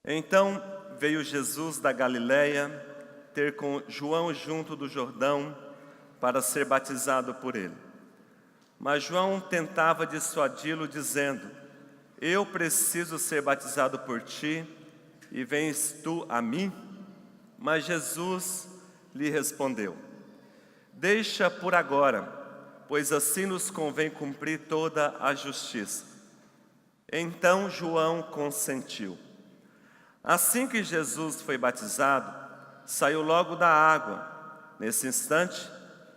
Então veio Jesus da Galiléia ter com João junto do Jordão para ser batizado por ele. Mas João tentava dissuadi-lo, dizendo: Eu preciso ser batizado por ti, e vens tu a mim? Mas Jesus lhe respondeu: Deixa por agora, pois assim nos convém cumprir toda a justiça. Então João consentiu. Assim que Jesus foi batizado, saiu logo da água. Nesse instante,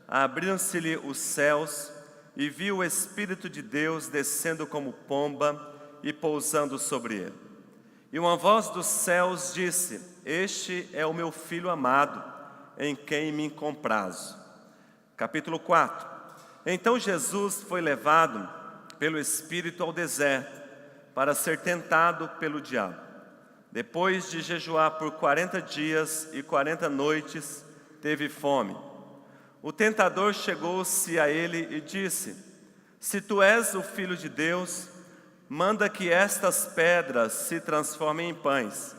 abriram-se-lhe os céus e viu o Espírito de Deus descendo como pomba e pousando sobre ele. E uma voz dos céus disse: Este é o meu Filho amado, em quem me comprazo. Capítulo 4. Então Jesus foi levado pelo Espírito ao deserto, para ser tentado pelo diabo. Depois de jejuar por 40 dias e 40 noites, teve fome. O tentador chegou-se a ele e disse: Se tu és o Filho de Deus, manda que estas pedras se transformem em pães.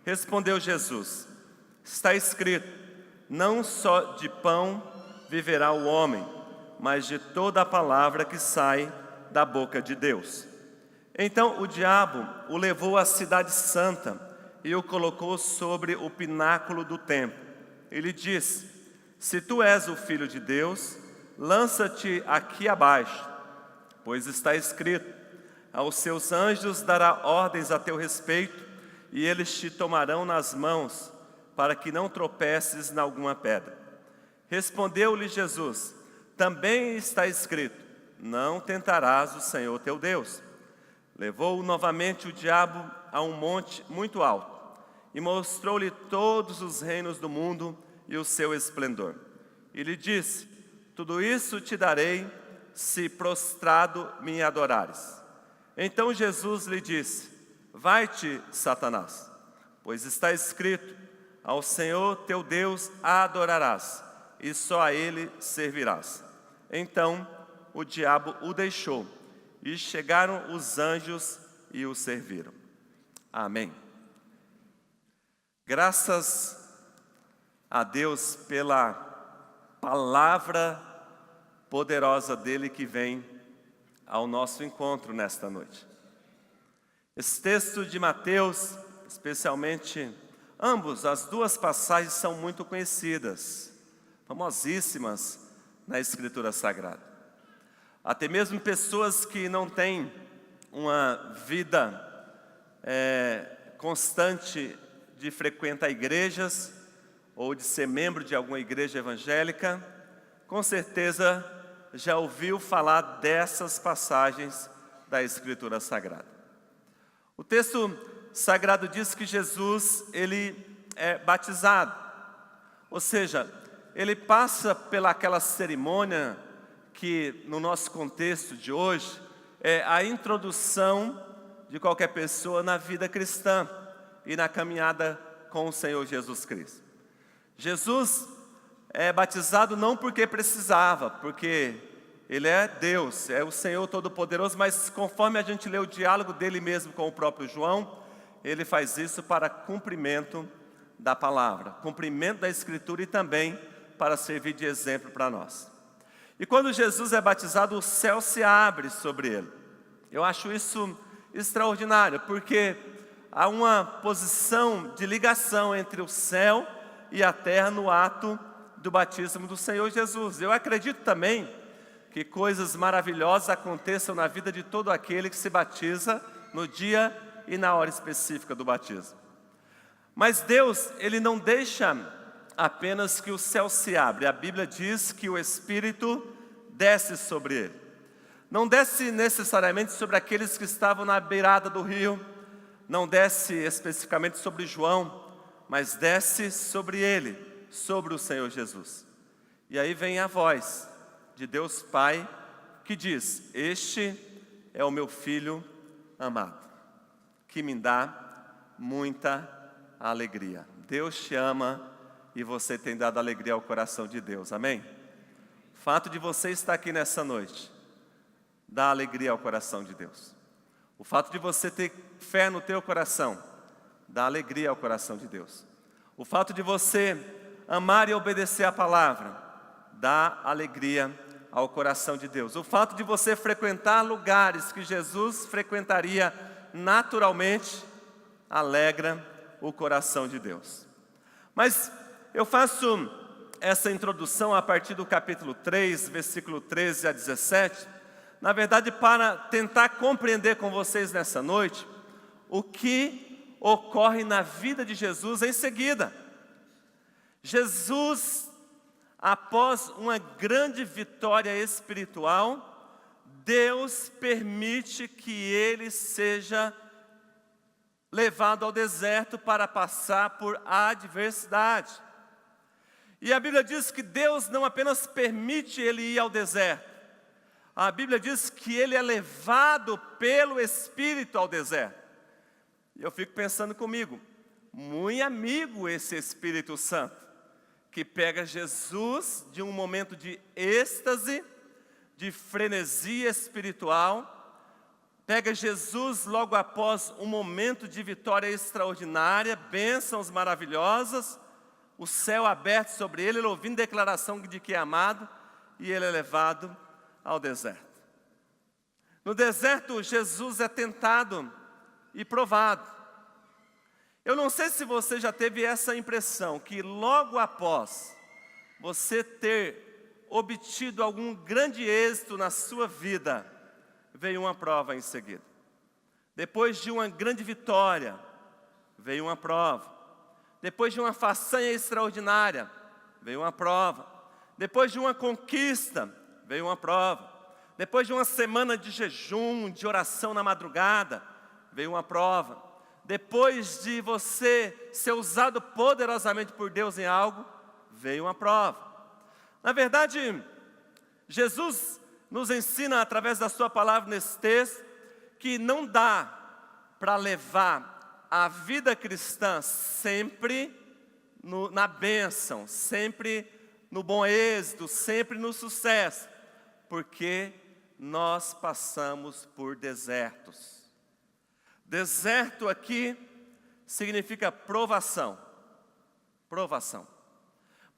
Respondeu Jesus: Está escrito: Não só de pão viverá o homem, mas de toda a palavra que sai da boca de Deus. Então o diabo o levou à cidade santa e o colocou sobre o pináculo do templo. Ele disse: Se tu és o Filho de Deus, lança-te aqui abaixo, pois está escrito: Aos seus anjos dará ordens a teu respeito, e eles te tomarão nas mãos, para que não tropeces em alguma pedra. Respondeu-lhe Jesus: Também está escrito: Não tentarás o Senhor teu Deus. Levou novamente o diabo a um monte muito alto e mostrou-lhe todos os reinos do mundo e o seu esplendor. E lhe disse: Tudo isso te darei, se prostrado me adorares. Então Jesus lhe disse: Vai-te, Satanás, pois está escrito: Ao Senhor teu Deus adorarás, e só a Ele servirás. Então o diabo o deixou, e chegaram os anjos e o serviram. Amém. Graças a Deus pela palavra poderosa dele que vem ao nosso encontro nesta noite. Esse texto de Mateus, especialmente as duas passagens são muito conhecidas, famosíssimas na Escritura Sagrada. Até mesmo pessoas que não têm uma vida constante de frequentar igrejas ou de ser membro de alguma igreja evangélica, com certeza já ouviu falar dessas passagens da Escritura Sagrada. O texto sagrado diz que Jesus, ele é batizado, ou seja, ele passa pelaquela cerimônia que no nosso contexto de hoje é a introdução de qualquer pessoa na vida cristã e na caminhada com o Senhor Jesus Cristo. Jesus é batizado não porque precisava, porque Ele é Deus, é o Senhor Todo-Poderoso, mas conforme a gente lê o diálogo dele mesmo com o próprio João, Ele faz isso para cumprimento da palavra, cumprimento da Escritura e também para servir de exemplo para nós. E quando Jesus é batizado, o céu se abre sobre ele. Eu acho isso extraordinário, porque há uma posição de ligação entre o céu e a terra no ato do batismo do Senhor Jesus. Eu acredito também que coisas maravilhosas aconteçam na vida de todo aquele que se batiza no dia e na hora específica do batismo. Mas Deus, Ele não deixa apenas que o céu se abre. A Bíblia diz que o Espírito desce sobre ele. Não desce necessariamente sobre aqueles que estavam na beirada do rio, não desce especificamente sobre João, mas desce sobre ele, sobre o Senhor Jesus. E aí vem a voz de Deus Pai que diz: Este é o meu Filho amado, que me dá muita alegria. Deus te ama e você tem dado alegria ao coração de Deus, amém? O fato de você estar aqui nessa noite dá alegria ao coração de Deus. O fato de você ter fé no teu coração dá alegria ao coração de Deus. O fato de você amar e obedecer a palavra dá alegria ao coração de Deus. O fato de você frequentar lugares que Jesus frequentaria naturalmente alegra o coração de Deus. Mas eu faço essa introdução a partir do capítulo 3, versículo 13 a 17, na verdade para tentar compreender com vocês nessa noite o que ocorre na vida de Jesus em seguida. Jesus, após uma grande vitória espiritual, Deus permite que ele seja levado ao deserto para passar por adversidade. E a Bíblia diz que Deus não apenas permite ele ir ao deserto, a Bíblia diz que ele é levado pelo Espírito ao deserto. E eu fico pensando comigo, muito amigo esse Espírito Santo, que pega Jesus de um momento de êxtase, de frenesia espiritual, pega Jesus logo após um momento de vitória extraordinária, bênçãos maravilhosas, o céu aberto sobre ele, ele ouvindo declaração de que é amado, e ele é levado ao deserto. No deserto, Jesus é tentado e provado. Eu não sei se você já teve essa impressão, que logo após você ter obtido algum grande êxito na sua vida, veio uma prova em seguida. Depois de uma grande vitória, veio uma prova. Depois de uma façanha extraordinária, veio uma prova. Depois de uma conquista, veio uma prova. Depois de uma semana de jejum, de oração na madrugada, veio uma prova. Depois de você ser usado poderosamente por Deus em algo, veio uma prova. Na verdade, Jesus nos ensina através da sua palavra nesse texto, que não dá para levar a vida cristã sempre na bênção, sempre no bom êxito, sempre no sucesso, porque nós passamos por desertos. Deserto aqui significa provação, provação.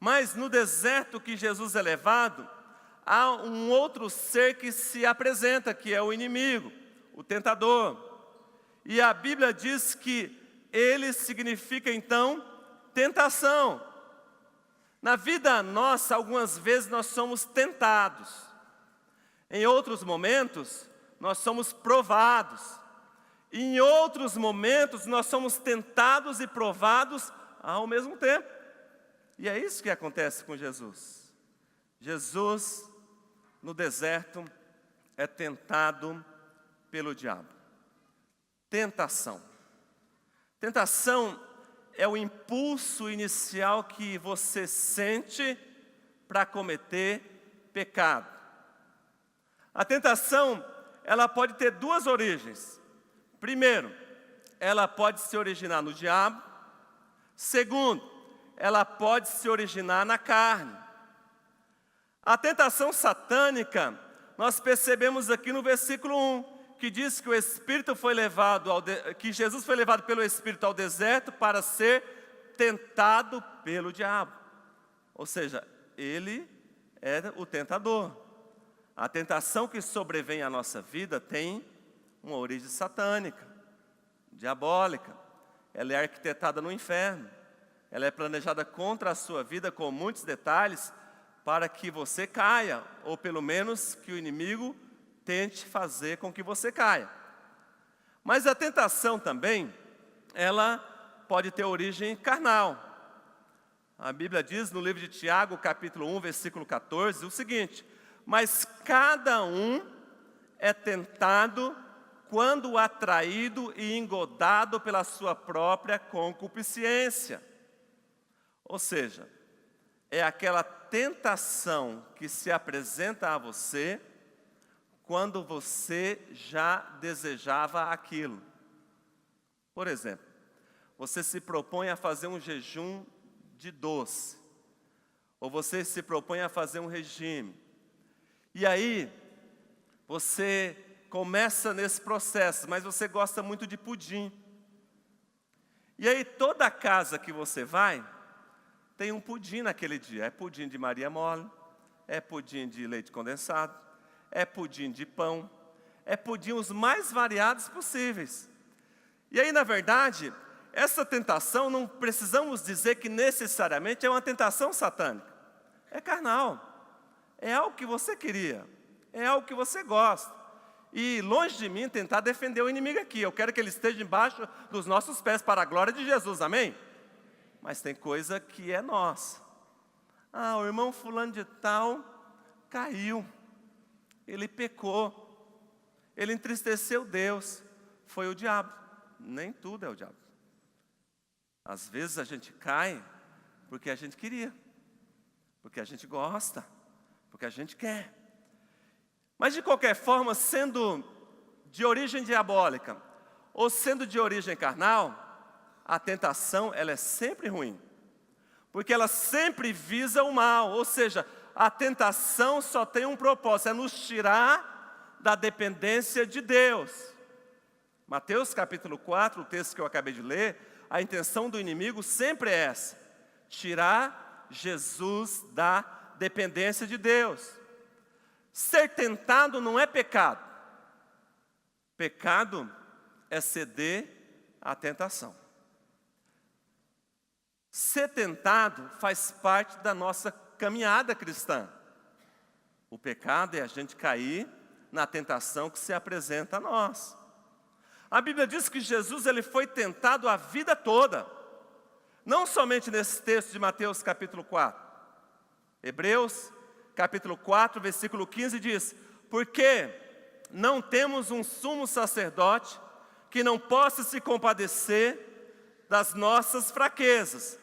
Mas no deserto que Jesus é levado, há um outro ser que se apresenta, que é o inimigo, o tentador. E a Bíblia diz que ele significa então tentação. Na vida nossa, algumas vezes nós somos tentados. Em outros momentos, nós somos provados. Em outros momentos, nós somos tentados e provados ao mesmo tempo. E é isso que acontece com Jesus. Jesus, no deserto, é tentado pelo diabo. Tentação. Tentação é o impulso inicial que você sente para cometer pecado. A tentação, ela pode ter duas origens. Primeiro, ela pode se originar no diabo. Segundo, ela pode se originar na carne. A tentação satânica, nós percebemos aqui no versículo 1, que diz que o Espírito foi levado que Jesus foi levado pelo Espírito ao deserto para ser tentado pelo diabo. Ou seja, ele é o tentador. A tentação que sobrevém à nossa vida tem uma origem satânica, diabólica. Ela é arquitetada no inferno. Ela é planejada contra a sua vida com muitos detalhes para que você caia, ou pelo menos que o inimigo tente fazer com que você caia. Mas a tentação também, ela pode ter origem carnal. A Bíblia diz no livro de Tiago, capítulo 1, versículo 14, o seguinte: mas cada um é tentado quando atraído e engodado pela sua própria concupiscência. Ou seja, é aquela tentação que se apresenta a você quando você já desejava aquilo. Por exemplo, você se propõe a fazer um jejum de doce, ou você se propõe a fazer um regime, e aí você começa nesse processo, mas você gosta muito de pudim. E aí toda casa que você vai, tem um pudim naquele dia. É pudim de Maria mole, é pudim de leite condensado, é pudim de pão, é pudim os mais variados possíveis. E aí, na verdade, essa tentação não precisamos dizer que necessariamente é uma tentação satânica. É carnal, é algo que você queria, é algo que você gosta. E longe de mim tentar defender o inimigo aqui. Eu quero que ele esteja embaixo dos nossos pés para a glória de Jesus, amém? Mas tem coisa que é nossa. O irmão fulano de tal caiu, ele pecou, ele entristeceu Deus, foi o diabo. Nem tudo é o diabo. Às vezes a gente cai porque a gente queria, porque a gente gosta, porque a gente quer. Mas de qualquer forma, sendo de origem diabólica ou sendo de origem carnal, a tentação ela é sempre ruim, porque ela sempre visa o mal. Ou seja, a tentação só tem um propósito, é nos tirar da dependência de Deus. Mateus capítulo 4, o texto que eu acabei de ler, a intenção do inimigo sempre é essa: tirar Jesus da dependência de Deus. Ser tentado não é pecado. Pecado é ceder à tentação. Ser tentado faz parte da nossa caminhada cristã. O pecado é a gente cair na tentação que se apresenta a nós. A Bíblia diz que Jesus ele foi tentado a vida toda. Não somente nesse texto de Mateus capítulo 4. Hebreus capítulo 4, versículo 15 diz: porque não temos um sumo sacerdote que não possa se compadecer das nossas fraquezas,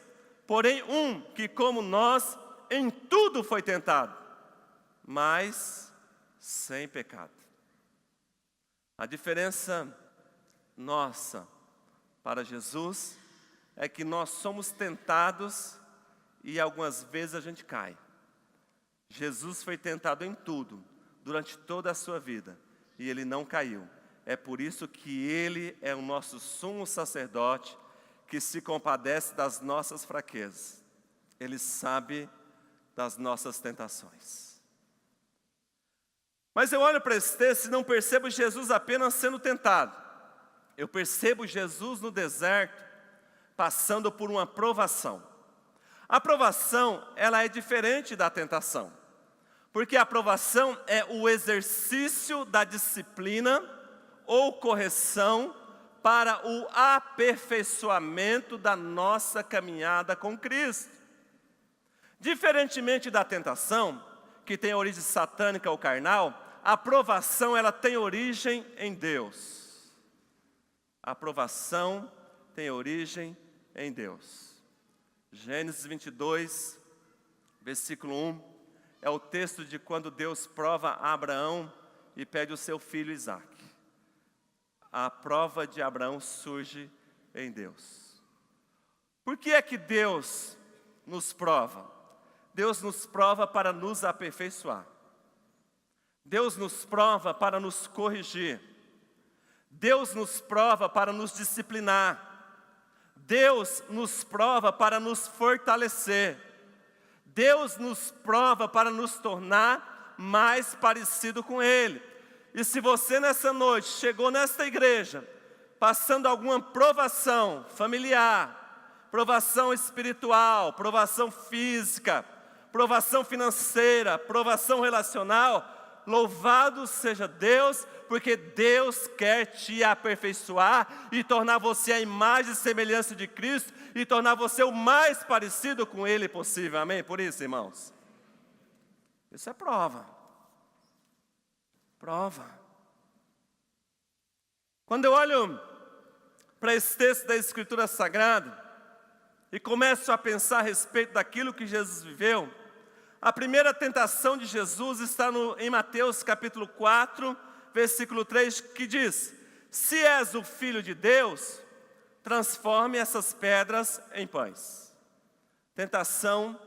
porém um que como nós em tudo foi tentado, mas sem pecado. A diferença nossa para Jesus é que nós somos tentados e algumas vezes a gente cai. Jesus foi tentado em tudo, durante toda a sua vida, e ele não caiu. É por isso que ele é o nosso sumo sacerdote, que se compadece das nossas fraquezas. Ele sabe das nossas tentações. Mas eu olho para esse texto e não percebo Jesus apenas sendo tentado. Eu percebo Jesus no deserto, passando por uma provação. A provação, ela é diferente da tentação. Porque a provação é o exercício da disciplina ou correção para o aperfeiçoamento da nossa caminhada com Cristo. Diferentemente da tentação, que tem origem satânica ou carnal, a provação ela tem origem em Deus. A provação tem origem em Deus. Gênesis 22, versículo 1. É o texto de quando Deus prova a Abraão e pede o seu filho Isaque. A prova de Abraão surge em Deus. Por que é que Deus nos prova? Deus nos prova para nos aperfeiçoar. Deus nos prova para nos corrigir. Deus nos prova para nos disciplinar. Deus nos prova para nos fortalecer. Deus nos prova para nos tornar mais parecido com Ele. E se você nessa noite chegou nesta igreja, passando alguma provação familiar, provação espiritual, provação física, provação financeira, provação relacional, louvado seja Deus, porque Deus quer te aperfeiçoar e tornar você a imagem e semelhança de Cristo e tornar você o mais parecido com Ele possível, amém? Por isso, irmãos, isso é prova. Prova. Quando eu olho para esse texto da Escritura Sagrada e começo a pensar a respeito daquilo que Jesus viveu, a primeira tentação de Jesus está em Mateus capítulo 4, versículo 3, que diz: se és o Filho de Deus, transforme essas pedras em pães. Tentação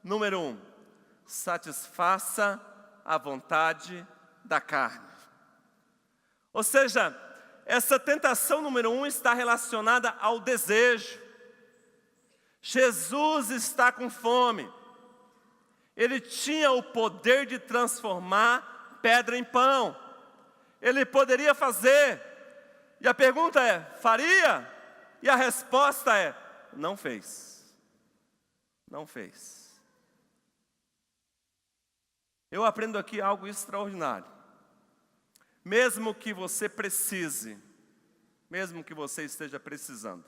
número 1, satisfaça a vontade da carne. Ou seja, essa tentação número 1 está relacionada ao desejo. Jesus está com fome. Ele tinha o poder de transformar pedra em pão. Ele poderia fazer. E a pergunta é, faria? E a resposta é, não fez. Não fez. Eu aprendo aqui algo extraordinário. Mesmo que você precise, mesmo que você esteja precisando,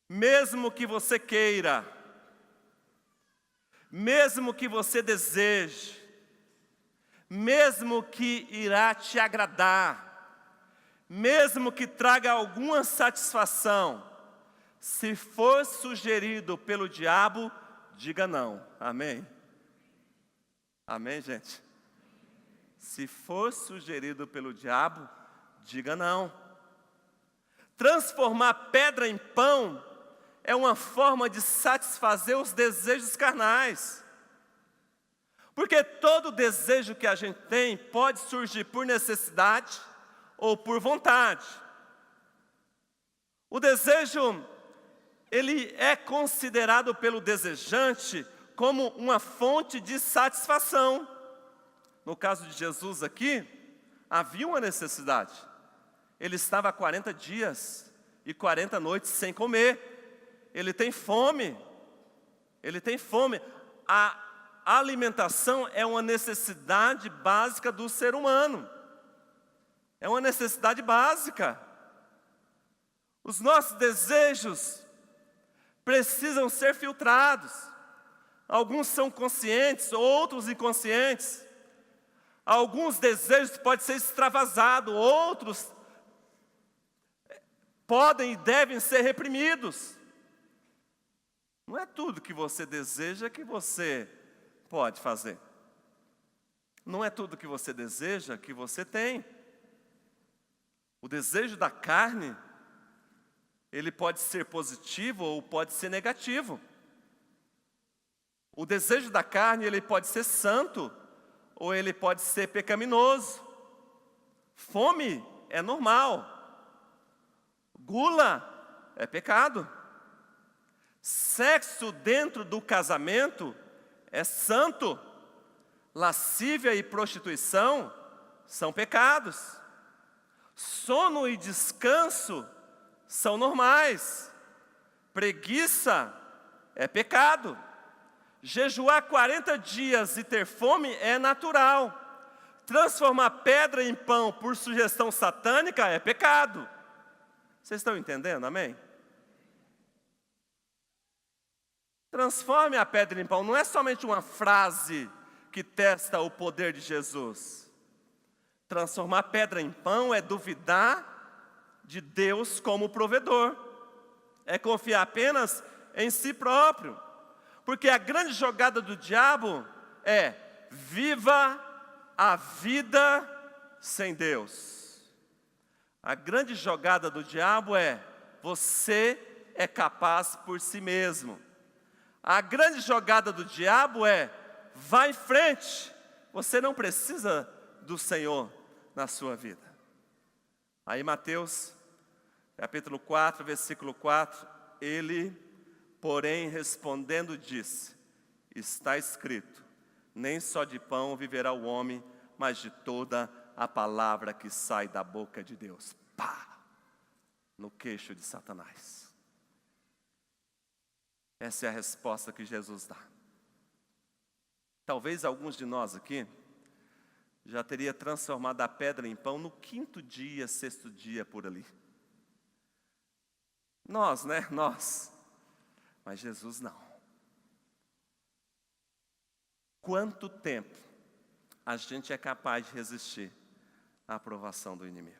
mesmo que você queira, mesmo que você deseje, mesmo que irá te agradar, mesmo que traga alguma satisfação, se for sugerido pelo diabo, diga não. Amém? Amém, gente? Se for sugerido pelo diabo, diga não. Transformar pedra em pão é uma forma de satisfazer os desejos carnais. Porque todo desejo que a gente tem pode surgir por necessidade ou por vontade. O desejo, ele é considerado pelo desejante como uma fonte de satisfação. No caso de Jesus aqui, havia uma necessidade. Ele estava há 40 dias e 40 noites sem comer. Ele tem fome. Ele tem fome. A alimentação é uma necessidade básica do ser humano. É uma necessidade básica. Os nossos desejos precisam ser filtrados. Alguns são conscientes, outros inconscientes. Alguns desejos podem ser extravasados, outros podem e devem ser reprimidos. Não é tudo que você deseja que você pode fazer. Não é tudo que você deseja que você tem. O desejo da carne, ele pode ser positivo ou pode ser negativo. O desejo da carne, ele pode ser santo ou ele pode ser pecaminoso. Fome é normal. Gula é pecado. Sexo dentro do casamento é santo. Lascívia e prostituição são pecados. Sono e descanso são normais. Preguiça é pecado. Jejuar 40 dias e ter fome é natural. Transformar pedra em pão por sugestão satânica é pecado. Vocês estão entendendo, amém? Transforme a pedra em pão. Não é somente uma frase que testa o poder de Jesus. Transformar pedra em pão é duvidar de Deus como provedor. É confiar apenas em si próprio. Porque a grande jogada do diabo é: viva a vida sem Deus. A grande jogada do diabo é: você é capaz por si mesmo. A grande jogada do diabo é: vá em frente, você não precisa do Senhor na sua vida. Aí Mateus, capítulo 4, versículo 4, ele, porém, respondendo, disse: está escrito, nem só de pão viverá o homem, mas de toda a palavra que sai da boca de Deus. Pá! No queixo de Satanás. Essa é a resposta que Jesus dá. Talvez alguns de nós aqui já teria transformado a pedra em pão no 5º dia, 6º dia, por ali. Nós, né? Nós. Mas Jesus não. Quanto tempo a gente é capaz de resistir à aprovação do inimigo?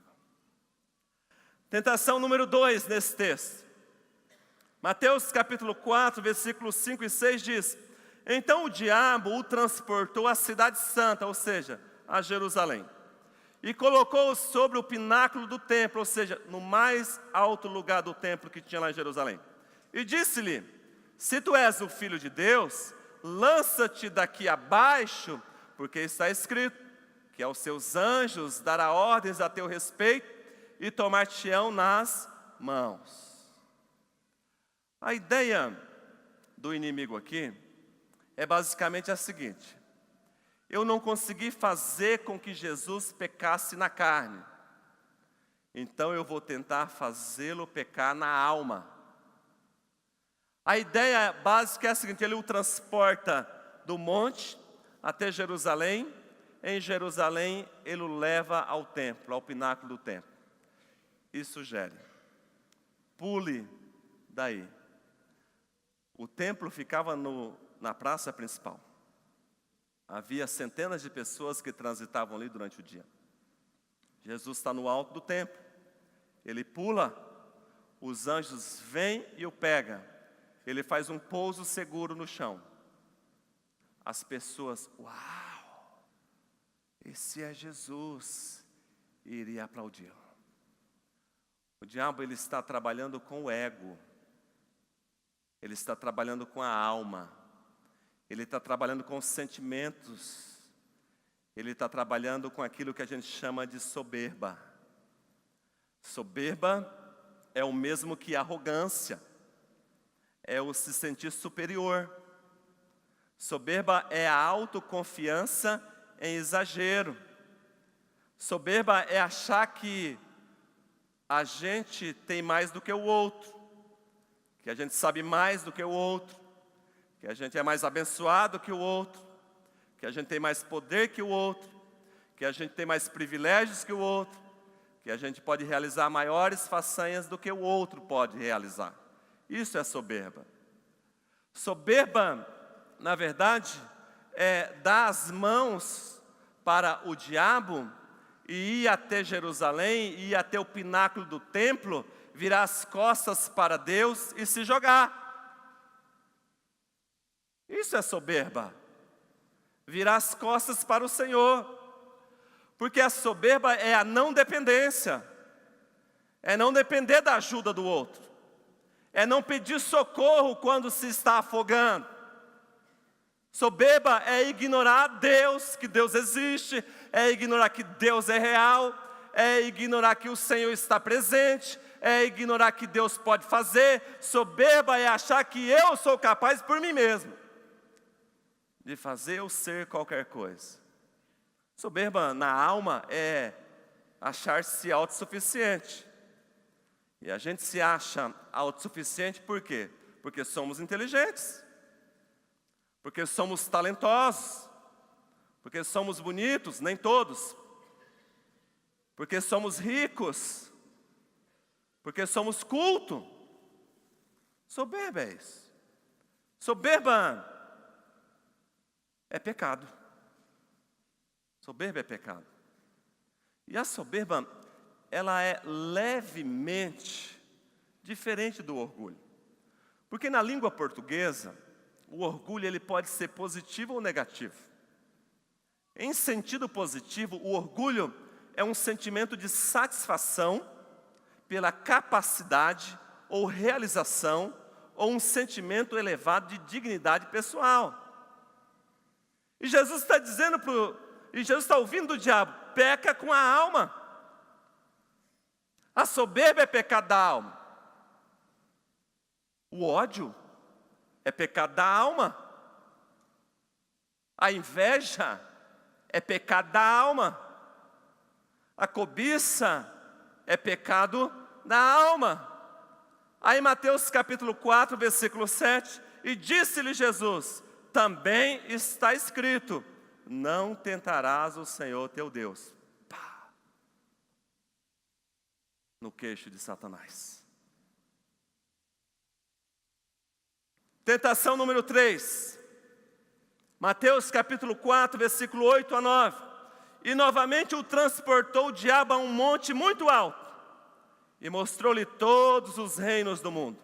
Tentação número 2 nesse texto. Mateus capítulo 4, versículos 5 e 6 diz: então o diabo o transportou à cidade santa, ou seja, a Jerusalém, e colocou-o sobre o pináculo do templo, ou seja, no mais alto lugar do templo que tinha lá em Jerusalém. E disse-lhe: se tu és o Filho de Deus, lança-te daqui abaixo, porque está escrito que aos seus anjos dará ordens a teu respeito, e tomar-te-ão nas mãos. A ideia do inimigo aqui é basicamente a seguinte: eu não consegui fazer com que Jesus pecasse na carne, então eu vou tentar fazê-lo pecar na alma. A ideia básica é a seguinte: ele o transporta do monte até Jerusalém. Em Jerusalém, ele o leva ao templo, ao pináculo do templo. E sugere: pule daí. O templo ficava na praça principal. Havia centenas de pessoas que transitavam ali durante o dia. Jesus está no alto do templo. Ele pula, os anjos vêm e o pegam. Ele faz um pouso seguro no chão. As pessoas, uau, esse é Jesus, e iria aplaudi-lo. O diabo, ele está trabalhando com o ego. Ele está trabalhando com a alma. Ele está trabalhando com os sentimentos. Ele está trabalhando com aquilo que a gente chama de soberba. Soberba é o mesmo que arrogância. É o se sentir superior. Soberba é a autoconfiança em exagero. Soberba é achar que a gente tem mais do que o outro, que a gente sabe mais do que o outro, que a gente é mais abençoado que o outro, que a gente tem mais poder que o outro, que a gente tem mais privilégios que o outro, que a gente pode realizar maiores façanhas do que o outro pode realizar. Isso é soberba. Soberba, na verdade, é dar as mãos para o diabo e ir até Jerusalém, ir até o pináculo do templo, virar as costas para Deus e se jogar. Isso é soberba. Virar as costas para o Senhor. Porque a soberba é a não dependência. É não depender da ajuda do outro. É não pedir socorro quando se está afogando. Soberba é ignorar Deus, que Deus existe, é ignorar que Deus é real, é ignorar que o Senhor está presente, é ignorar que Deus pode fazer. Soberba é achar que eu sou capaz por mim mesmo de fazer ou ser qualquer coisa. Soberba na alma é achar-se autossuficiente. E a gente se acha autossuficiente por quê? Porque somos inteligentes, porque somos talentosos, porque somos bonitos, nem todos, porque somos ricos, porque somos cultos. Soberba é isso. Soberba é pecado. Soberba é pecado. E a soberba, ela é levemente diferente do orgulho. Porque na língua portuguesa, o orgulho ele pode ser positivo ou negativo. Em sentido positivo, o orgulho é um sentimento de satisfação pela capacidade ou realização ou um sentimento elevado de dignidade pessoal. E Jesus está dizendo Jesus está ouvindo do diabo: peca com a alma. A soberba é pecado da alma. O ódio é pecado da alma. A inveja é pecado da alma. A cobiça é pecado da alma. Aí Mateus capítulo 4, versículo 7, e disse-lhe Jesus: também está escrito, não tentarás o Senhor teu Deus. Pá! No queixo de Satanás. Tentação número 3. Mateus capítulo 4, versículo 8 a 9. E novamente o transportou o diabo a um monte muito alto, e mostrou-lhe todos os reinos do mundo,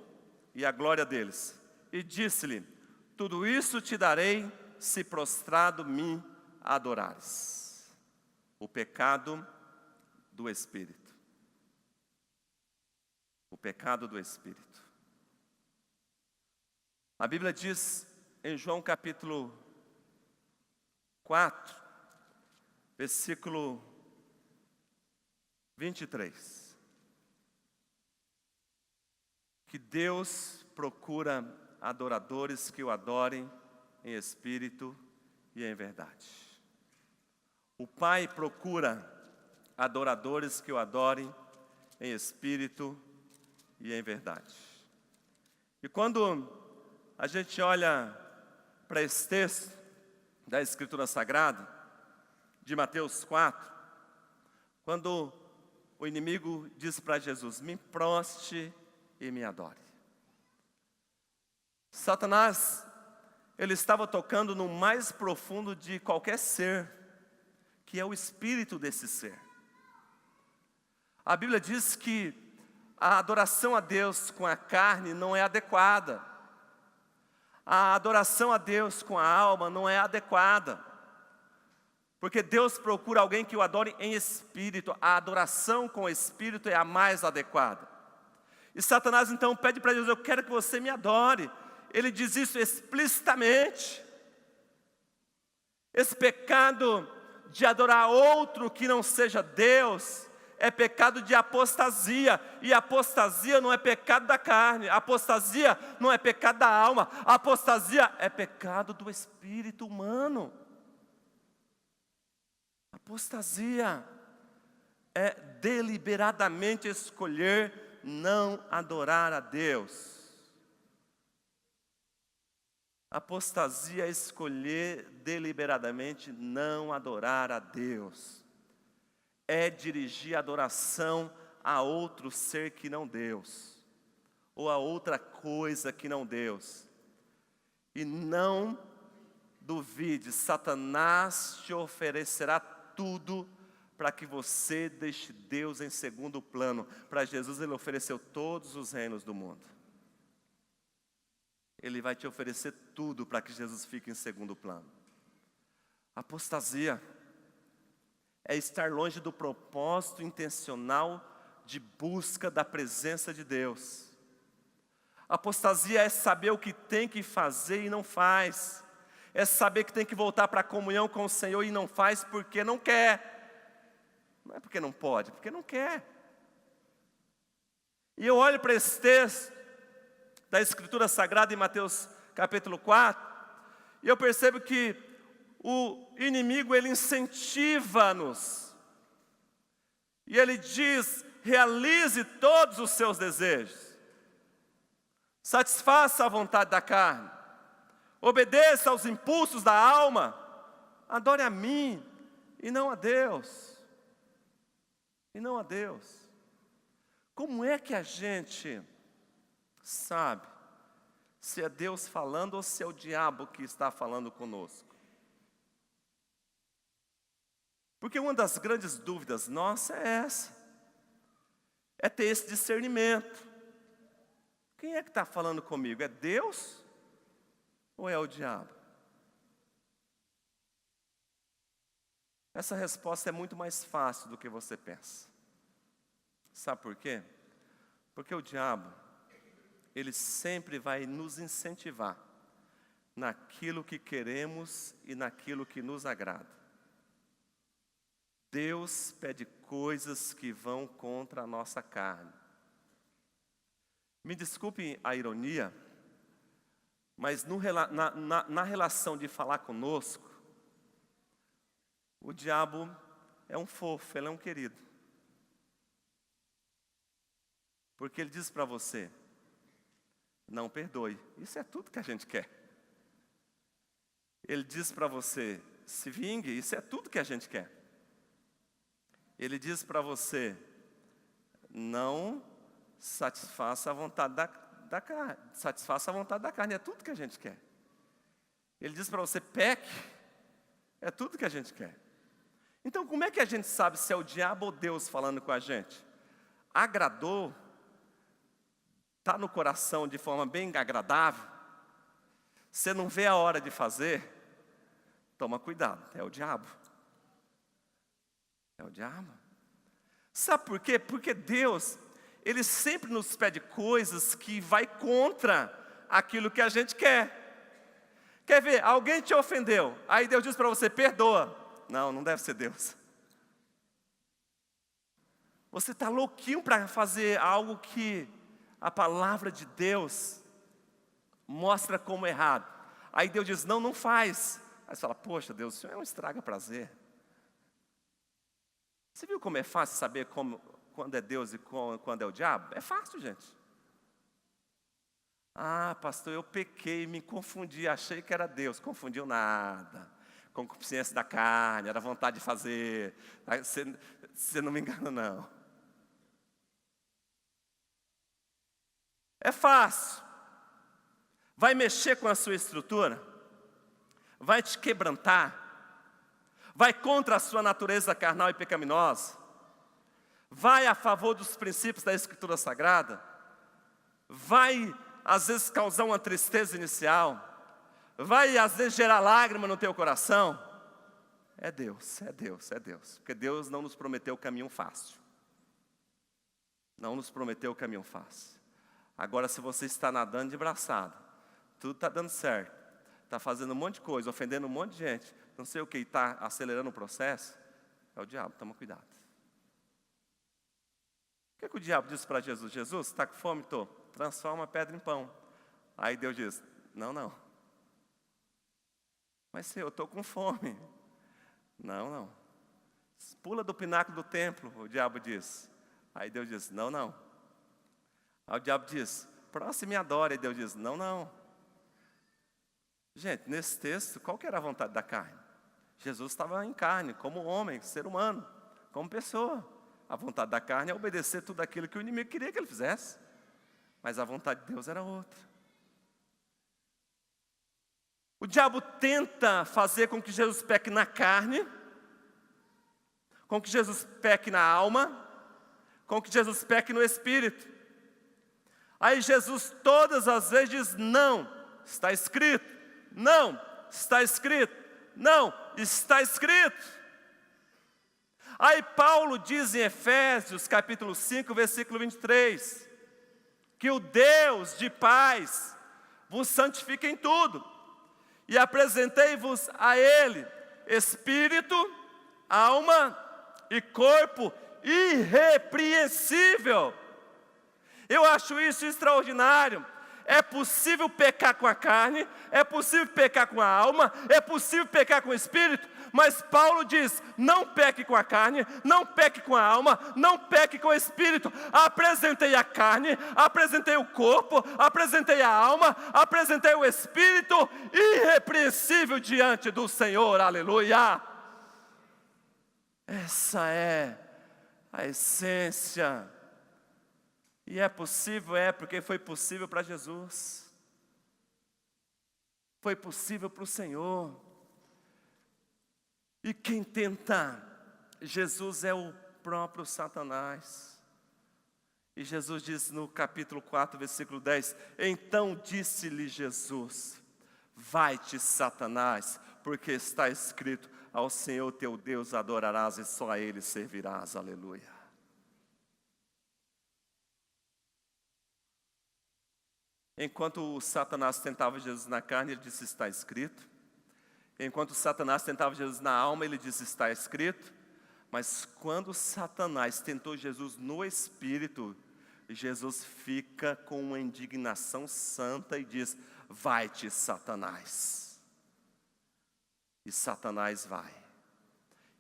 e a glória deles. E disse-lhe: tudo isso te darei, se prostrado me adorares. O pecado do Espírito. O pecado do Espírito. A Bíblia diz em João capítulo 4, versículo 23. que Deus procura adoradores que o adorem em espírito e em verdade. O Pai procura adoradores que o adorem em espírito e em verdade. E quando a gente olha para esse texto da Escritura Sagrada, de Mateus 4, quando o inimigo diz para Jesus: me proste e me adore. Satanás, ele estava tocando no mais profundo de qualquer ser, que é o espírito desse ser. A Bíblia diz que a adoração a Deus com a carne não é adequada. A adoração a Deus com a alma não é adequada. Porque Deus procura alguém que o adore em espírito. A adoração com o espírito é a mais adequada. E Satanás então pede para Jesus: eu quero que você me adore. Ele diz isso explicitamente. Esse pecado de adorar outro que não seja Deus é pecado de apostasia. E apostasia não é pecado da carne. Apostasia não é pecado da alma. Apostasia é pecado do espírito humano. Apostasia é deliberadamente escolher não adorar a Deus. Apostasia é escolher deliberadamente não adorar a Deus. É dirigir adoração a outro ser que não Deus, ou a outra coisa que não Deus. E não duvide, Satanás te oferecerá tudo para que você deixe Deus em segundo plano. Para Jesus ele ofereceu todos os reinos do mundo. Ele vai te oferecer tudo para que Jesus fique em segundo plano. Apostasia é estar longe do propósito intencional de busca da presença de Deus. Apostasia é saber o que tem que fazer e não faz. É saber que tem que voltar para a comunhão com o Senhor e não faz porque não quer. Não é porque não pode, porque não quer. E eu olho para esse texto da Escritura Sagrada em Mateus capítulo 4, e eu percebo que o inimigo, ele incentiva-nos. E ele diz: realize todos os seus desejos. Satisfaça a vontade da carne. Obedeça aos impulsos da alma. Adore a mim e não a Deus. E não a Deus. Como é que a gente sabe se é Deus falando ou se é o diabo que está falando conosco? Porque uma das grandes dúvidas nossa é essa. É ter esse discernimento. Quem é que está falando comigo? É Deus ou é o diabo? Essa resposta é muito mais fácil do que você pensa. Sabe por quê? Porque o diabo, ele sempre vai nos incentivar naquilo que queremos e naquilo que nos agrada. Deus pede coisas que vão contra a nossa carne. Me desculpem a ironia, mas na relação de falar conosco, o diabo é um fofo, ele é um querido. Porque ele diz para você: não perdoe. Isso é tudo que a gente quer. Ele diz para você: se vingue. Isso é tudo que a gente quer. Ele diz para você: não satisfaça a vontade da carne. Satisfaça a vontade da carne. É tudo que a gente quer. Ele diz para você: peque. É tudo que a gente quer. Então, como é que a gente sabe se é o diabo ou Deus falando com a gente? Agradou? Está no coração de forma bem agradável? Você não vê a hora de fazer? Toma cuidado, é o diabo. É o diabo. Sabe por quê? Porque Deus, ele sempre nos pede coisas que vai contra aquilo que a gente quer. Quer ver? Alguém te ofendeu, aí Deus diz para você: perdoa. Não, não deve ser Deus. Você está louquinho para fazer algo que a palavra de Deus mostra como é errado. Aí Deus diz, não, não faz. Aí você fala, poxa Deus, o Senhor é um estraga prazer. Você viu como é fácil saber quando é Deus e quando é o diabo? É fácil, gente. Ah, pastor, eu pequei, me confundi, achei que era Deus. Confundiu nada. Concupiscência da carne, era vontade de fazer. Você não me engana, não. É fácil. Vai mexer com a sua estrutura. Vai te quebrantar. Vai contra a sua natureza carnal e pecaminosa. Vai a favor dos princípios da Escritura Sagrada. Vai, às vezes, causar uma tristeza inicial. Vai, às vezes, gerar lágrima no teu coração. É Deus, é Deus, é Deus. Porque Deus não nos prometeu o caminho fácil. Não nos prometeu o caminho fácil. Agora, se você está nadando de braçada, tudo está dando certo, está fazendo um monte de coisa, ofendendo um monte de gente, não sei o que, está acelerando o processo, é o diabo, toma cuidado. O que o diabo disse para Jesus? Jesus, está com fome? Estou. Transforma a pedra em pão. Aí Deus diz, não, não. Mas Senhor, eu estou com fome. Não, não. Pula do pináculo do templo, o diabo diz. Aí Deus diz, não, não. Aí o diabo diz, próximo me adora. E Deus diz, não, não. Gente, nesse texto, qual que era a vontade da carne? Jesus estava em carne, como homem, ser humano, como pessoa. A vontade da carne é obedecer tudo aquilo que o inimigo queria que ele fizesse. Mas a vontade de Deus era outra. O diabo tenta fazer com que Jesus peque na carne, com que Jesus peque na alma, com que Jesus peque no espírito. Aí Jesus todas as vezes diz, não, está escrito, não, está escrito, não, está escrito. Aí Paulo diz em Efésios capítulo 5, versículo 23, que o Deus de paz vos santifique em tudo, e apresentei-vos a Ele, espírito, alma e corpo irrepreensível. Eu acho isso extraordinário. É possível pecar com a carne, é possível pecar com a alma, é possível pecar com o espírito, mas Paulo diz, não peque com a carne, não peque com a alma, não peque com o espírito. Apresentei a carne, apresentei o corpo, apresentei a alma, apresentei o espírito irrepreensível diante do Senhor, aleluia. Essa é a essência. E é possível, porque foi possível para Jesus. Foi possível para o Senhor. E quem tenta Jesus é o próprio Satanás. E Jesus diz no capítulo 4, versículo 10, então disse-lhe Jesus, vai-te Satanás, porque está escrito, ao Senhor teu Deus adorarás e só a Ele servirás, aleluia. Enquanto Satanás tentava Jesus na carne, ele disse, está escrito. Enquanto Satanás tentava Jesus na alma, ele disse, está escrito. Mas quando Satanás tentou Jesus no espírito, Jesus fica com uma indignação santa e diz, vai-te Satanás. E Satanás vai.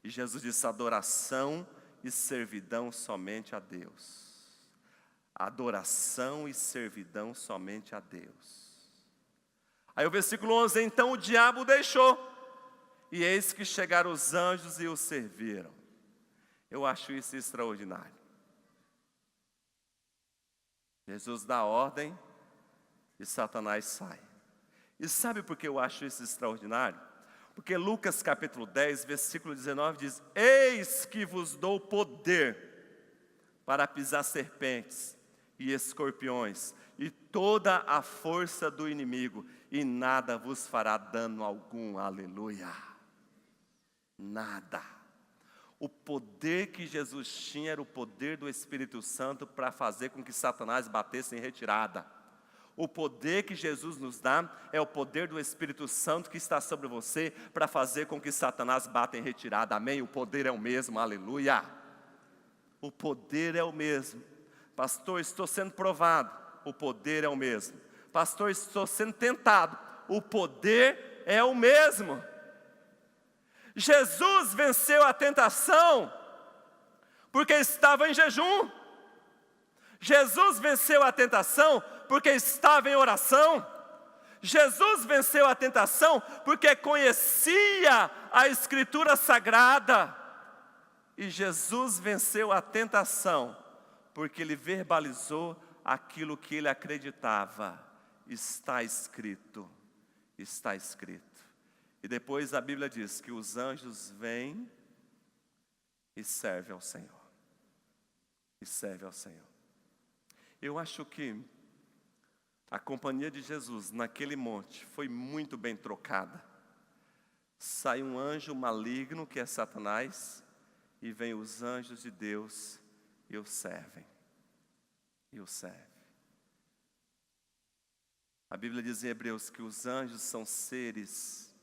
E Jesus disse, adoração e servidão somente a Deus. Adoração e servidão somente a Deus. Aí o versículo 11, então o diabo deixou, e eis que chegaram os anjos e o serviram. Eu acho isso extraordinário. Jesus dá ordem e Satanás sai. E sabe por que eu acho isso extraordinário? Porque Lucas capítulo 10, versículo 19 diz, eis que vos dou poder para pisar serpentes e escorpiões, e toda a força do inimigo, e nada vos fará dano algum, aleluia. Nada. O poder que Jesus tinha era o poder do Espírito Santo para fazer com que Satanás batesse em retirada. O poder que Jesus nos dá é o poder do Espírito Santo que está sobre você para fazer com que Satanás bata em retirada, amém? O poder é o mesmo, aleluia. O poder é o mesmo. Pastor, estou sendo provado. o poder é o mesmo. Pastor, estou sendo tentado. O poder é o mesmo. Jesus venceu a tentação porque estava em jejum. Jesus venceu a tentação porque estava em oração. Jesus venceu a tentação porque conhecia a Escritura Sagrada. E Jesus venceu a tentação porque ele verbalizou aquilo que ele acreditava. Está escrito, está escrito. E depois a Bíblia diz que os anjos vêm e servem ao Senhor. E servem ao Senhor. Eu acho que a companhia de Jesus naquele monte foi muito bem trocada. Sai um anjo maligno, que é Satanás, e vem os anjos de Deus e o servem. E o servem. A Bíblia diz em Hebreus que os anjos são seres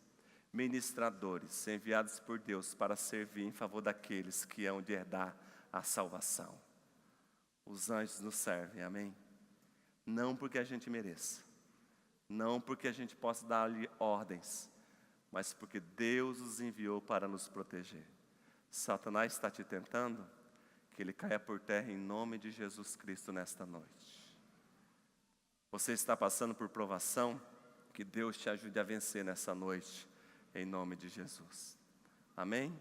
ministradores, enviados por Deus para servir em favor daqueles que hão de herdar a salvação. Os anjos nos servem, amém? Não porque a gente mereça, não porque a gente possa dar-lhe ordens, mas porque Deus os enviou para nos proteger. Satanás está te tentando, que ele caia por terra em nome de Jesus Cristo nesta noite. Você está passando por provação, que Deus te ajude a vencer nessa noite, em nome de Jesus. Amém?